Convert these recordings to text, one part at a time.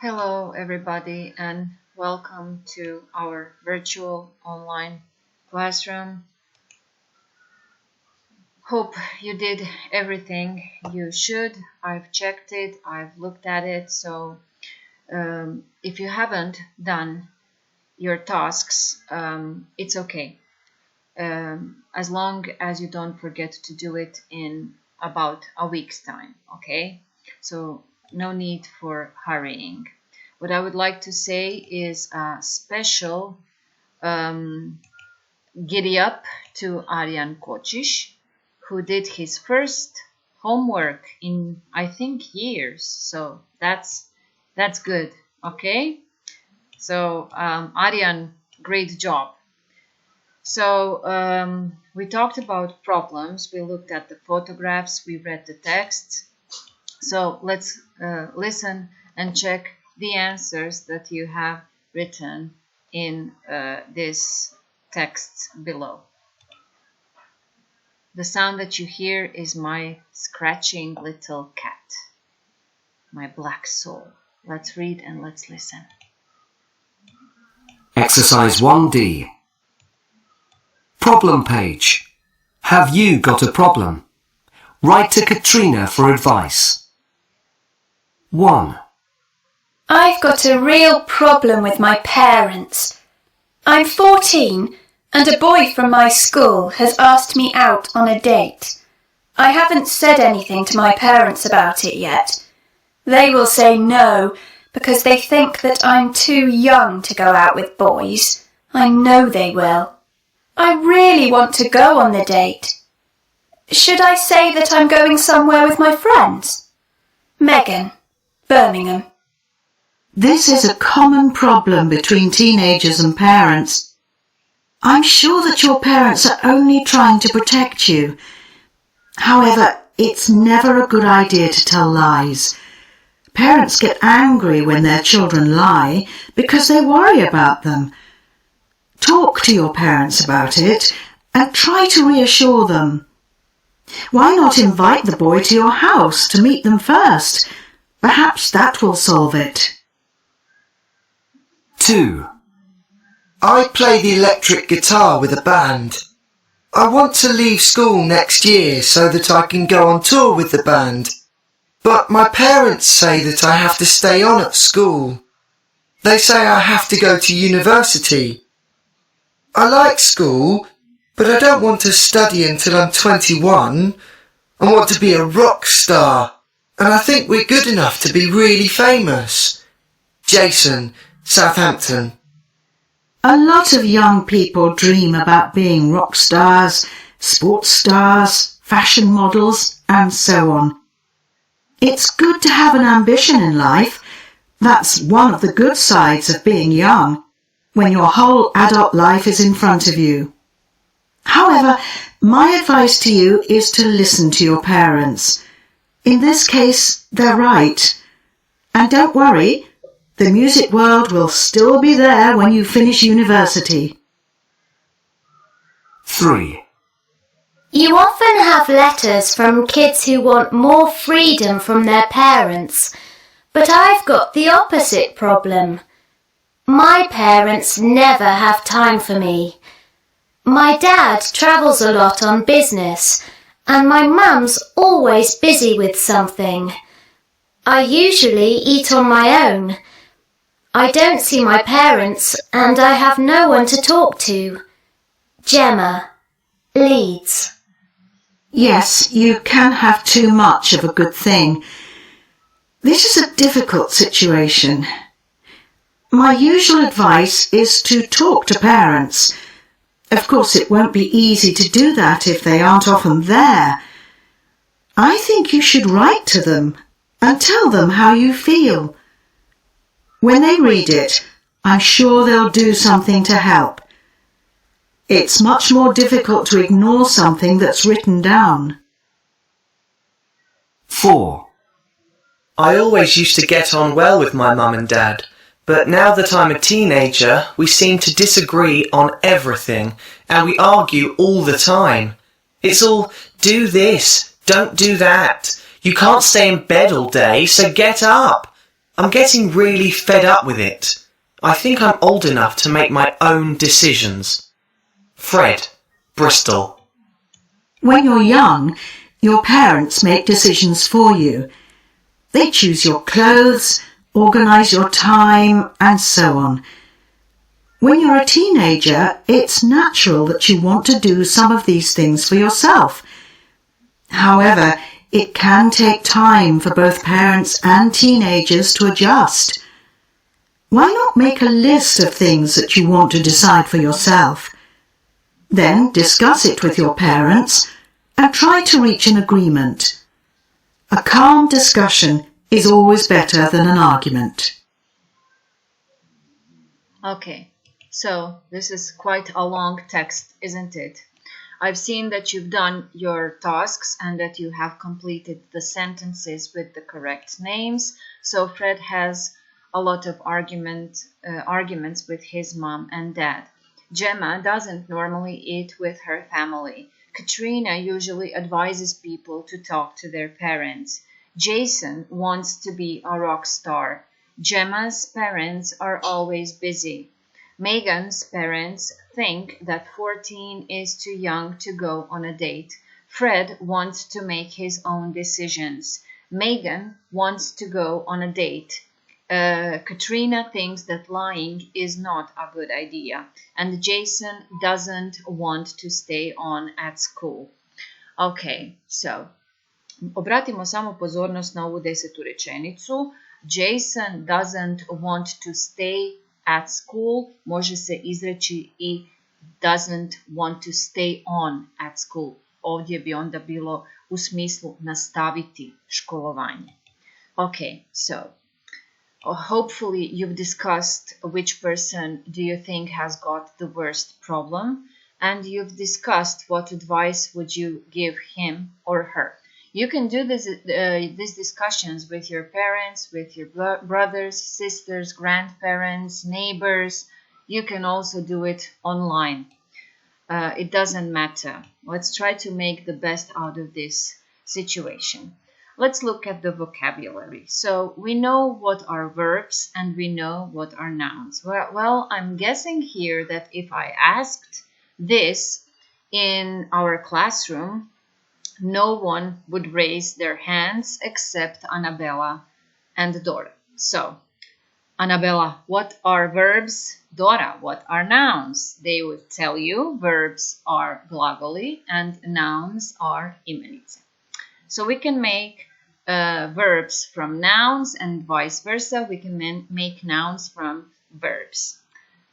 Hello, everybody, and welcome to our virtual online classroom. Hope you did everything you should. I've checked it, I've looked at it, so if you haven't done your tasks, it's okay. As long as you don't forget to do it in about a week's time, okay? So no need for hurrying. What I would like to say is a special giddy up to Aryan Kočiš, who did his first homework in, I think, years. So that's good, okay? So Aryan, great job. So we talked about problems, we looked at the photographs, we read the text. So let's listen and check the answers that you have written in this text below. The sound that you hear is my scratching little cat, my black soul. Let's read and let's listen. Exercise 1D. Problem page. Have you got a problem? Write to Katrina for advice. 1. I've got a real problem with my parents. I'm 14 and a boy from my school has asked me out on a date. I haven't said anything to my parents about it yet. They will say no because they think that I'm too young to go out with boys. I know they will. I really want to go on the date. Should I say that I'm going somewhere with my friends? Megan, Birmingham. This is a common problem between teenagers and parents. I'm sure that your parents are only trying to protect you. However, it's never a good idea to tell lies. Parents get angry when their children lie because they worry about them. Talk to your parents about it and try to reassure them. Why not invite the boy to your house to meet them first? Perhaps that will solve it. 2. I play the electric guitar with a band. I want to leave school next year so that I can go on tour with the band. But my parents say that I have to stay on at school. They say I have to go to university. I like school, but I don't want to study until I'm 21. I want to be a rock star, and I think we're good enough to be really famous. Jason, Southampton. A lot of young people dream about being rock stars, sports stars, fashion models, and so on. It's good to have an ambition in life. That's one of the good sides of being young, when your whole adult life is in front of you. However, my advice to you is to listen to your parents. In this case, they're right. And don't worry, the music world will still be there when you finish university. 3. You often have letters from kids who want more freedom from their parents, but I've got the opposite problem. My parents never have time for me. My dad travels a lot on business, and my mum's always busy with something. I usually eat on my own. I don't see my parents, and I have no one to talk to. Gemma, Leeds. Yes, you can have too much of a good thing. This is a difficult situation. My usual advice is to talk to parents. Of course, it won't be easy to do that if they aren't often there. I think you should write to them and tell them how you feel. When they read it, I'm sure they'll do something to help. It's much more difficult to ignore something that's written down. 4. I always used to get on well with my mum and dad, but now that I'm a teenager, we seem to disagree on everything, and we argue all the time. It's all, do this, don't do that. You can't stay in bed all day, so get up. I'm getting really fed up with it. I think I'm old enough to make my own decisions. Fred, Bristol. When you're young, your parents make decisions for you. They choose your clothes, organise your time, and so on. When you're a teenager, it's natural that you want to do some of these things for yourself. However, it can take time for both parents and teenagers to adjust. Why not make a list of things that you want to decide for yourself? Then discuss it with your parents and try to reach an agreement. A calm discussion is always better than an argument. Okay, so this is quite a long text, isn't it? I've seen that you've done your tasks and that you have completed the sentences with the correct names. So Fred has a lot of arguments with his mom and dad. Gemma doesn't normally eat with her family. Katrina usually advises people to talk to their parents. Jason wants to be a rock star. Gemma's parents are always busy. Megan's parents think that 14 is too young to go on a date. Fred wants to make his own decisions. Megan wants to go on a date. Katrina thinks that lying is not a good idea. And Jason doesn't want to stay on at school. Okay, so obratimo samo pozornost na ovu 10. rečenicu. Jason doesn't want to stay at school može se izreći i doesn't want to stay on at school. Ovdje bi onda bilo u smislu nastaviti školovanje. Okay, so hopefully you've discussed which person do you think has got the worst problem, and you've discussed what advice would you give him or her. You can do these discussions with your parents, with your brothers, sisters, grandparents, neighbors. You can also do it online. It doesn't matter. Let's try to make the best out of this situation. Let's look at the vocabulary. So we know what are verbs and we know what are nouns. Well, I'm guessing here that if I asked this in our classroom, no one would raise their hands except Annabella and Dora. So, Annabella, what are verbs? Dora, what are nouns? They would tell you verbs are glagoli and nouns are imenice. So we can make verbs from nouns and vice versa. We can make nouns from verbs.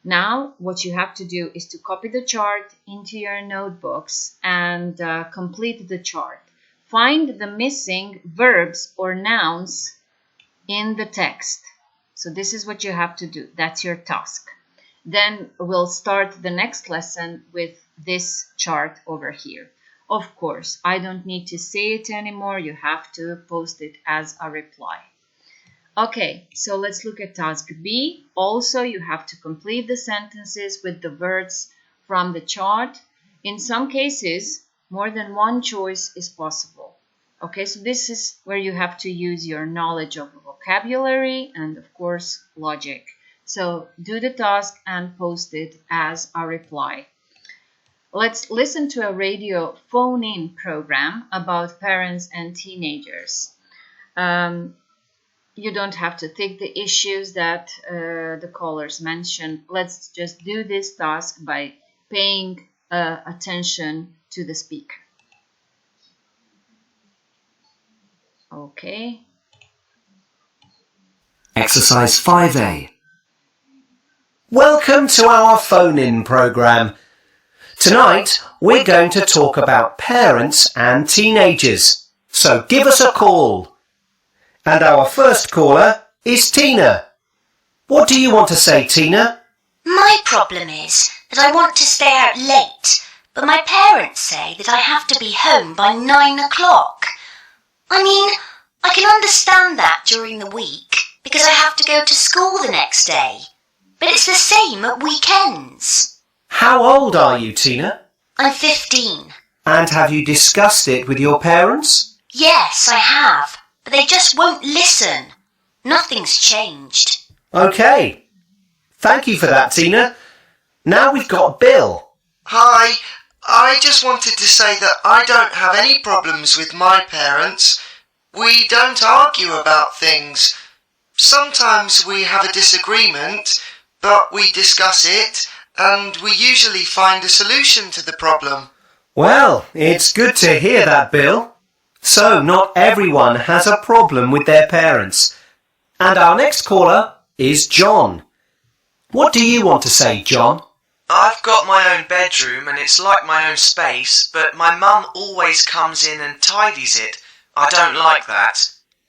Now, what you have to do is to copy the chart into your notebooks and complete the chart. Find the missing verbs or nouns in the text. So this is what you have to do. That's your task. Then we'll start the next lesson with this chart over here. Of course, I don't need to say it anymore. You have to post it as a reply. Okay, so let's look at task B. Also, you have to complete the sentences with the words from the chart. In some cases, more than one choice is possible. Okay, so this is where you have to use your knowledge of vocabulary and, of course, logic. So do the task and post it as a reply. Let's listen to a radio phone-in program about parents and teenagers. You don't have to take the issues that the callers mentioned. Let's just do this task by paying attention to the speaker. Okay. Exercise 5A. Welcome to our phone-in program. Tonight, we're going to talk about parents and teenagers. So give us a call. And our first caller is Tina. What do you want to say, Tina? My problem is that I want to stay out late, but my parents say that I have to be home by 9 o'clock. I mean, I can understand that during the week because I have to go to school the next day. But it's the same at weekends. How old are you, Tina? I'm 15. And have you discussed it with your parents? Yes, I have. But they just won't listen. Nothing's changed. OK. Thank you for that, Tina. Now we've got Bill. Hi, I just wanted to say that I don't have any problems with my parents. We don't argue about things. Sometimes we have a disagreement, but we discuss it, and we usually find a solution to the problem. Well, it's good to hear that, Bill. So not everyone has a problem with their parents. And our next caller is John. What do you want to say, John? I've got my own bedroom and it's like my own space, but my mum always comes in and tidies it. I don't like that.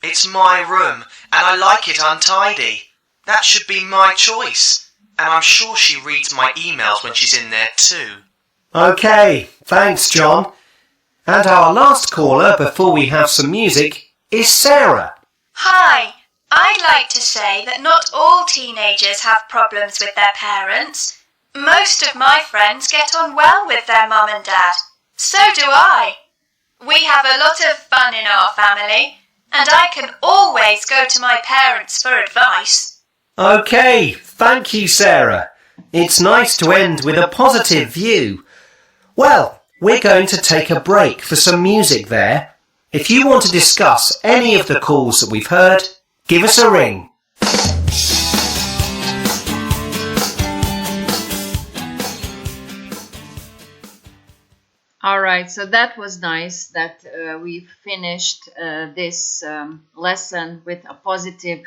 It's my room and I like it untidy. That should be my choice. And I'm sure she reads my emails when she's in there too. OK, thanks, John. And our last caller before we have some music is Sarah. Hi, I'd like to say that not all teenagers have problems with their parents. Most of my friends get on well with their mum and dad. So do I. We have a lot of fun in our family, and I can always go to my parents for advice. OK, thank you, Sarah. It's nice to end with a positive view. Well, we're going to take a break for some music there. If you want to discuss any of the calls that we've heard, give us a ring. All right, so that was nice that we finished this lesson with a positive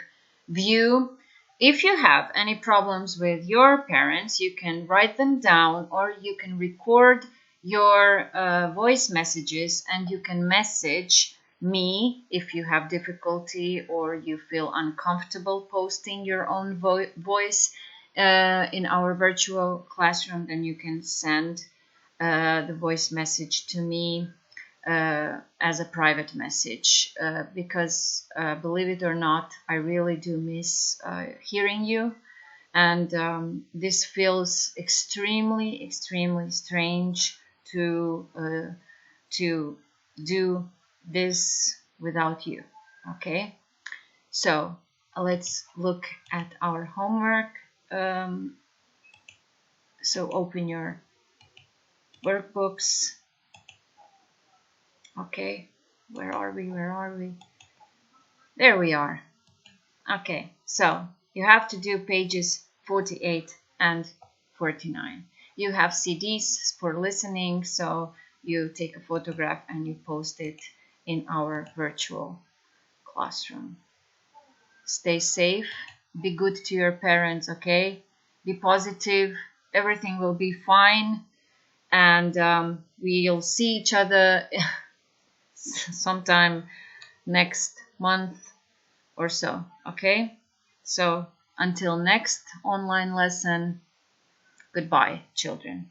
view. If you have any problems with your parents, you can write them down or you can record your voice messages and you can message me if you have difficulty or you feel uncomfortable posting your own voice in our virtual classroom. Then you can send the voice message to me as a private message because believe it or not, I really do miss hearing you, and this feels extremely strange to do this without you. Okay, so let's look at our homework. So open your workbooks. Okay, where are we? There we are. Okay, so you have to do pages 48 and 49. You have CDs for listening, so you take a photograph and you post it in our virtual classroom. Stay safe, be good to your parents, okay? Be positive, everything will be fine. And we'll see each other sometime next month or so, okay? So until next online lesson, goodbye, children.